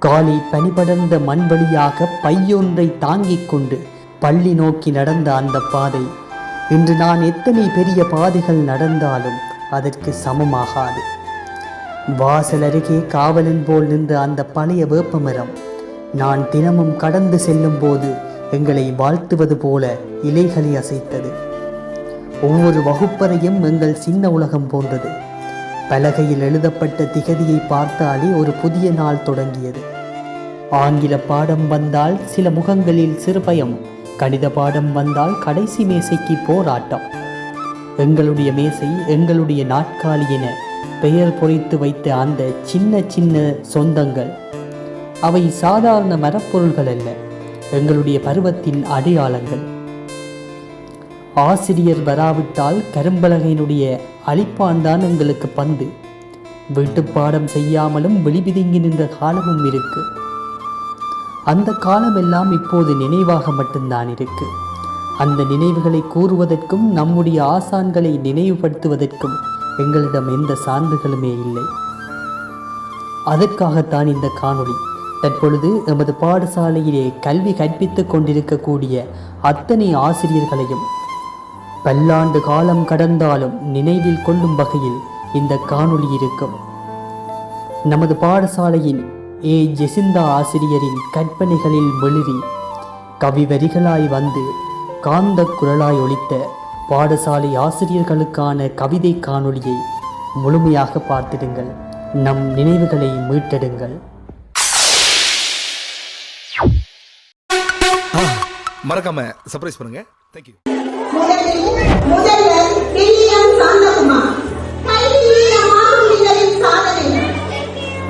காலை பனிபடர்ந்த மண் வழியாக பையொன்றை தாங்கிக் கொண்டு பள்ளி நோக்கி நடந்த அந்த பாதை இன்று நான் எத்தனை பெரிய பாதைகள் நடந்தாலும் அதற்கு சமமாகாது. வாசல் அருகே காவலன் போல் நின்ற அந்த பழைய வேப்பமரம் நான் தினமும் கடந்து செல்லும் போது எங்களை வாழ்த்துவது போல இலைகளை அசைத்தது. ஒவ்வொரு வகுப்பறையும் எங்கள் சின்ன உலகம் போன்றது. பலகையில் எழுதப்பட்ட திகதியை பார்த்தாலே ஒரு புதிய நாள் தொடங்கியது. ஆங்கில பாடம் வந்தால் சில முகங்களில் சிறு பயம், கணித பாடம் வந்தால் கடைசி மேசைக்கு போராட்டம். எங்களுடைய மேசை, எங்களுடைய நாட்காலி என பெயர் பொறித்து வைத்த அந்த சின்ன சின்ன சொந்தங்கள் அவை சாதாரண மரப்பொருள்கள் அல்ல, எங்களுடைய பருவத்தின் அடையாளங்கள். ஆசிரியர் வராவிட்டால் கரும்பலகையினுடைய அழிப்பான்தான் எங்களுக்கு பந்து. வீட்டுப்பாடம் செய்யாமலும் விழிபிதுங்கி நின்ற காலமும் இருக்கு. அந்த காலமெல்லாம் இப்போது நினைவாக மட்டும்தான் இருக்கு. அந்த நினைவுகளை கூறுவதற்கும் நம்முடைய ஆசான்களை நினைவுபடுத்துவதற்கும் எங்களிடம் எந்த சான்றுகளுமே இல்லை. அதற்காகத்தான் இந்த காணொளி. தற்பொழுது எமது பாடசாலையிலே கல்வி கற்பித்துக் கொண்டிருக்கக்கூடிய அத்தனை ஆசிரியர்களையும் பல்லாண்டு காலம் கடந்தாலும் நினைவில் கொள்ளும் வகையில் இந்த காணொளி இருக்கும். நமது பாடசாலையின் ஏ ஜெசிந்தா ஆசிரியரின் கற்பனைகளில் வெளிரி கவி வரிகளாய் வந்து காந்த குரலாய் ஒலித்த பாடசாலை ஆசிரியர்களுக்கான கவிதை காணொளியை முழுமையாக பார்த்திடுங்கள். நம் நினைவுகளை மீட்டெடுங்கள். மறக்காம சர்ப்ரைஸ் பண்ணுங்க. தேங்க்யூ. முதல்வர் வில்லியம் சாந்தகுமார். கல்வியில் மாறுதலின் சாதனை.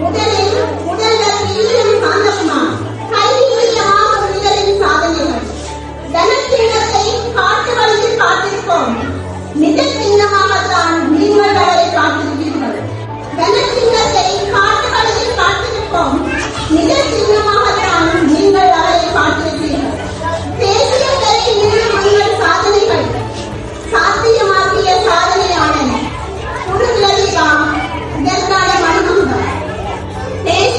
முதல்வர் வில்லியம் சாந்தகுமார். கல்வியில் மாறுதலின் சாதனைகள். தனச்சின்னத்தை காட்டு வழியில் காத்திருப்போம். நிஜ சின்னமாகத்தான் நீங்கள் அவரை காத்திருப்பீர்கள். தனச்சின்னத்தை காட்டு வழியில் காத்திருப்போம். நிஜ சின்னமாகத்தான் நீங்கள் அவரை காத்திருப்பீர்கள். தேசியத்தை இன்னும் உங்கள் சாதனைகள் சாத்தியமாக்கிய சாதனையாளர் புதுலலிதா இதற்கான மனுமந்தம். தேசிய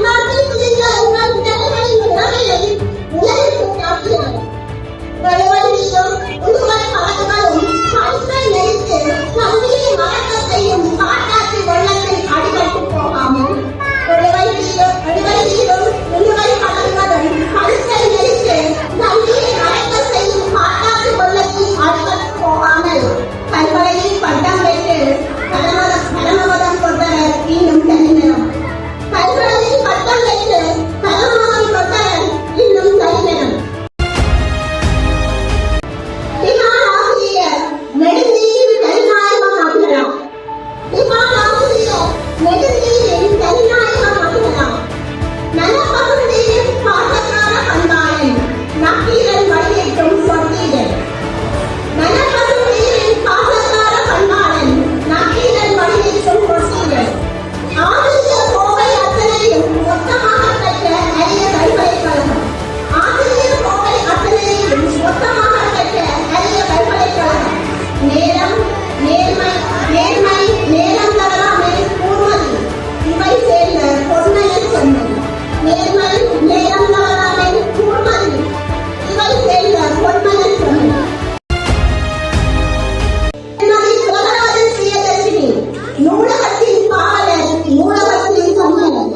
அந்நாட்டில் விளைந்த உங்கள் தலைவரின் நிலையை உலகிற்கு காட்டினார். வலுவழியும் உங்கள் மகன்களும் கல்வை நெறித்து கல்வியின் வழக்கத்தையும் காட்டாற்று வெள்ளத்தில் அடிபட்டு போகாமல் வலுவழியும் உங்கள் மகன்களும் கல்வை நெறித்து கல்வியை வழக்க செய்யும் காட்டாற்று வெள்ளத்தில் அடிபட்டு போகாமல் கல்வரையில் பட்டம் பெற்று பரமபதம் கொண்டவர் இன்னும் தனிநலம். கல்வரையில் பட்டம் பெற்று பரமபதம் கொண்டவர் இன்னும் தனிநலம். நெடுந்தீரின் தனிநாயகம் ஆகிறார். நெடுந்தீரின் தனிநாயகம் ஆகிறார். நலப்பகுதியின் பாசக்கார பண்பாளன் நக்கீரன் வழியேற்றும் சொன்னீரன். நலப்பகுதியின் பாசக்கார பண்பாளன் நக்கீரன் வழியேற்றும் சொன்னீரன். ஆசிரியர் கோவை அத்தனையும் மொத்தமாக பெற்ற அரிய பல்கலைக்கழகம். ஆசிரியர் கோவை அத்தனையும் மொத்தமாக பெற்ற அரிய பல்கலைக்கழகம். நேரம், நேர்மை, நேரம் தவறாமை, கூர்மதி இவை சேர்ந்த பொன்மையின் சொன்னது. நேர்மை, நேரம் தவறாமை, கூர்மதி இவை சேர்ந்த பொன்மையின் சொன்னது. திருமதி சிவராஜன் பிரியதர்ஷினி நூலகத்தின் காவலர், நூலகத்தின் சம்மதம்.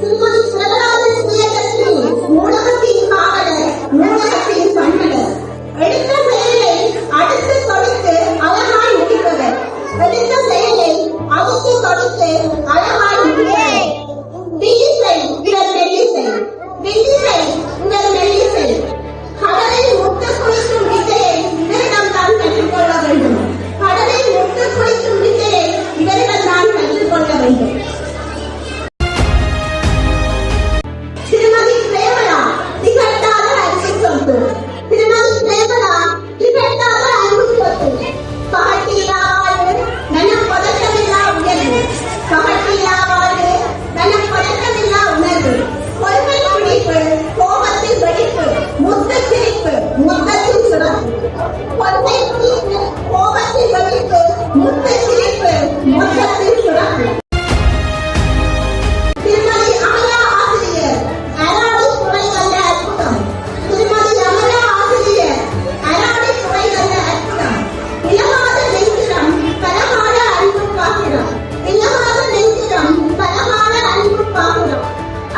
திருமதி சிவராஜன் பிரியதர்ஷினி நூலகத்தின் காவலர், நூலகத்தின் சம்மதம். எடுத்த செயலை அடுத்து கொடுத்து அழகாய் முடிப்பவர். எடுத்த செயலை அடுத்து கொடுத்து அழகாய் முடிப்பவர். வில்லிசை இவர் மெல்லிசை, வில்லிசை இவர் மெல்லிசை. கடலில் முட்டு குளிக்கும் வித்தையை இவரிடம் தான் கற்றுக்கொள்ள வேண்டும். கடலில் முட்டு குளிக்கும் வித்தையை இவரிடம் தான் கற்றுக்கொள்ள வேண்டும். திருமதி பிரேமலா திகட்டாத அன்பு சொத்து. திருமதி பிரேமலா திகட்டாத அன்பு சொத்து. பகட்டிலாவாடு நனம் பதட்டமில்லா உணர்வு. பகட்டிலாவாடு நனம் பதட்டமில்லா உணர்வு. கொள்கை பிடிப்பு, கோபத்தில் வெடிப்பு, முத்த சிரிப்பு, முத்தத்தில் சுரப்பு. கொள்கை பிடிப்பு, கோபத்தில் வெடிப்பு, முத்த சிரிப்பு, முத்தத்தில் சுரப்பு. திருமதி அமலா ஆசிரியர் அராடி துறை கண்ட அற்புதம். திருமதி அமலா ஆசிரியர் அராடி துறை கண்ட அற்புதம். இலகாத நெஞ்சிடம் பலகால அன்பு பாக்குறோம். இலகாத நெஞ்சிடம் பலகால அன்பு பாக்குறோம்.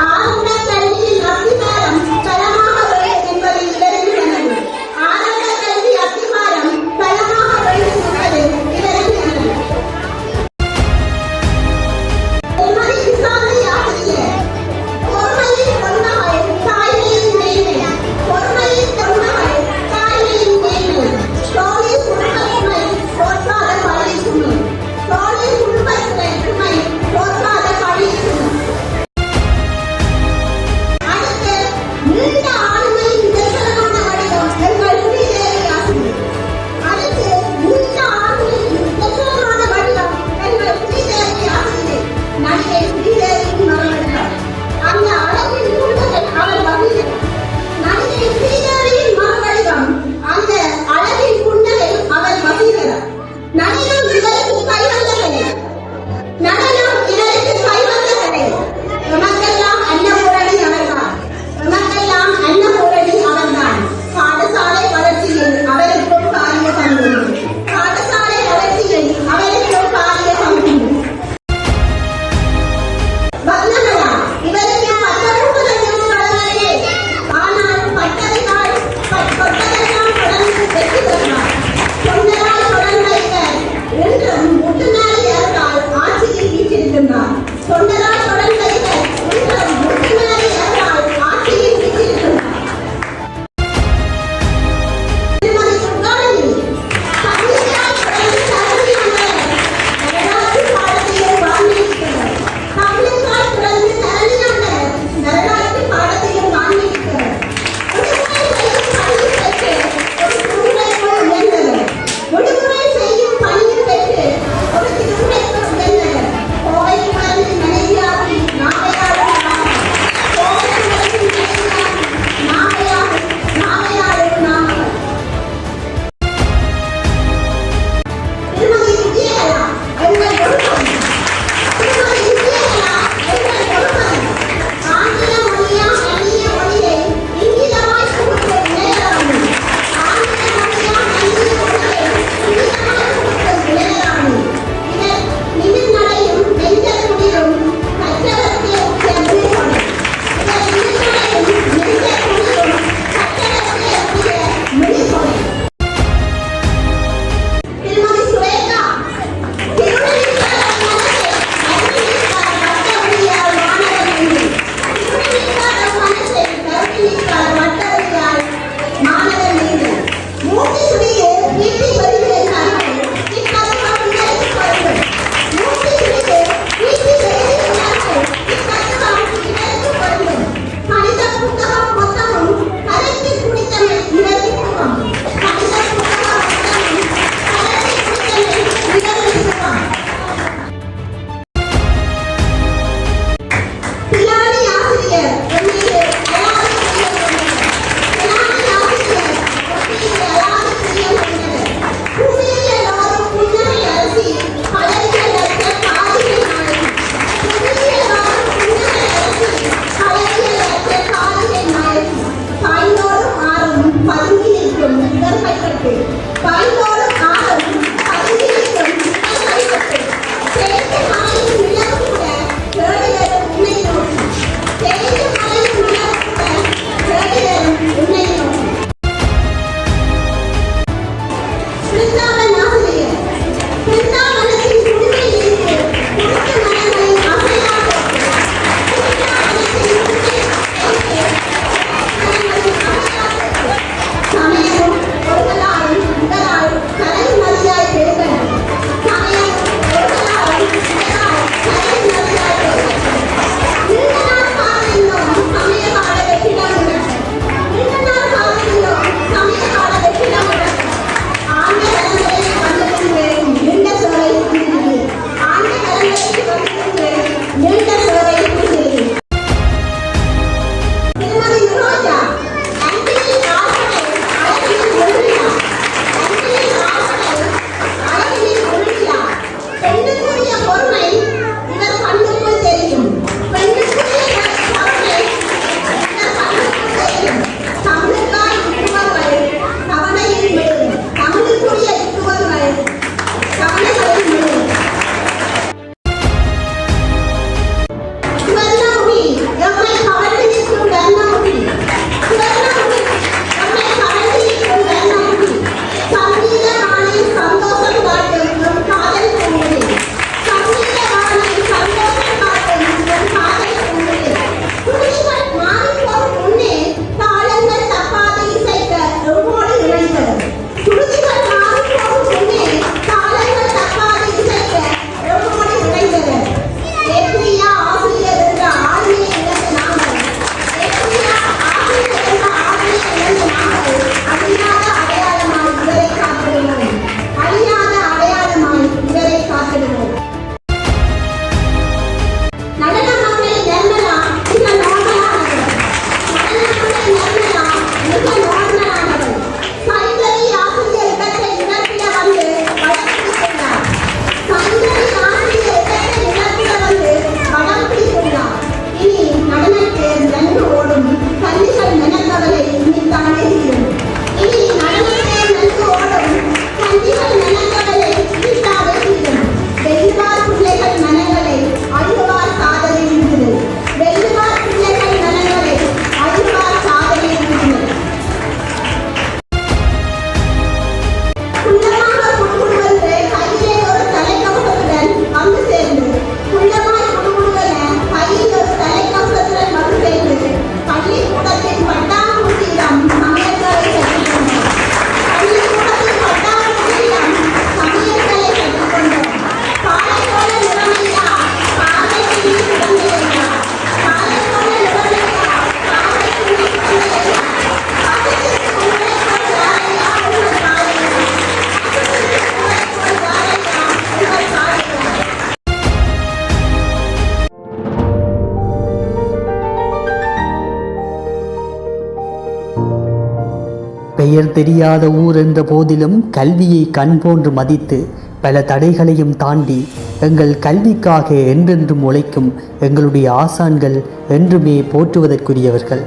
ஆரம்ப கல்வியின் அத்திகாரம் பலமாக வேண்டும் என்பது இதற்கு கனவு. ஆரம்ப கல்வி அத்திகாரம் பலமாக வேண்டும் என்பது இதற்கு கனவு. திருமதி இசாமி ஆசிரியர் பொறுமையின் தொன்மகள் தாய்மையின் மேன்மை. பொறுமையின் தொன்மகள் தாய்மையின் மேன்மை. தோழி குடும்பத்துமை தோற்காத பழி சுமை. தோழி குடும்பத்துமை தோற்காத பழி சுமை. அடுத்து நீண்ட ஆளுமை நிதர்சனமான வடிவம் எங்கள் ஸ்ரீதேவி ஆசிரியர். அடுத்து நீண்ட ஆளுமை நிதர்சனமான வடிவம் எங்கள் ஸ்ரீதேவி ஆசிரியர். நடிகை ஸ்ரீதேவியின் மகள்கள். அந்த அழகின் கூடுதல் அவர் வகிக்கிறார். நடிகை ஸ்ரீதேவியின் மகள்வடிவம் அந்த அழகின் புன்னகை அவர் வகிக்கிறார். நடனம் இதற்கு கைவந்தகலை. நடனம் இதற்கு கைவந்தகலை. எமக்கெல்லாம் அன்னபூரணி அவர்தான். எமக்கெல்லாம் அன்னபூரணி அவர்தான். பாடசாலை வளர்ச்சியில் அவருக்கு பாரிய பங்கு. பாடசாலை வளர்ச்சியில் அவருக்கு பாரிய பங்கு. வர்ணமலா இவருக்கு பட்டமும் கடமையே. ஆனால் பட்டதெல்லாம் தொடர்ந்து வெற்றி பெற்றார். தொண்டரால் தொடர்ந்த இவர் பெயர் தெரியாத ஊர் என்ற போதிலும் கல்வியை கண் போன்று மதித்து பல தடைகளையும் தாண்டி எங்கள் கல்விக்காக என்றென்றும் உழைக்கும் எங்களுடைய ஆசான்கள் என்றுமே போற்றுவதற்குரியவர்கள்.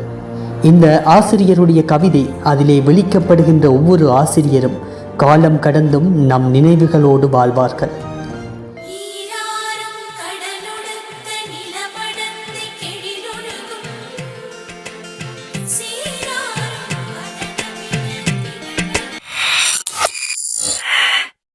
இந்த ஆசிரியருடைய கவிதை, அதிலே விழிக்கப்படுகின்ற ஒவ்வொரு ஆசிரியரும் காலம் கடந்தும் நம் நினைவுகளோடு வாழ்வார்கள்.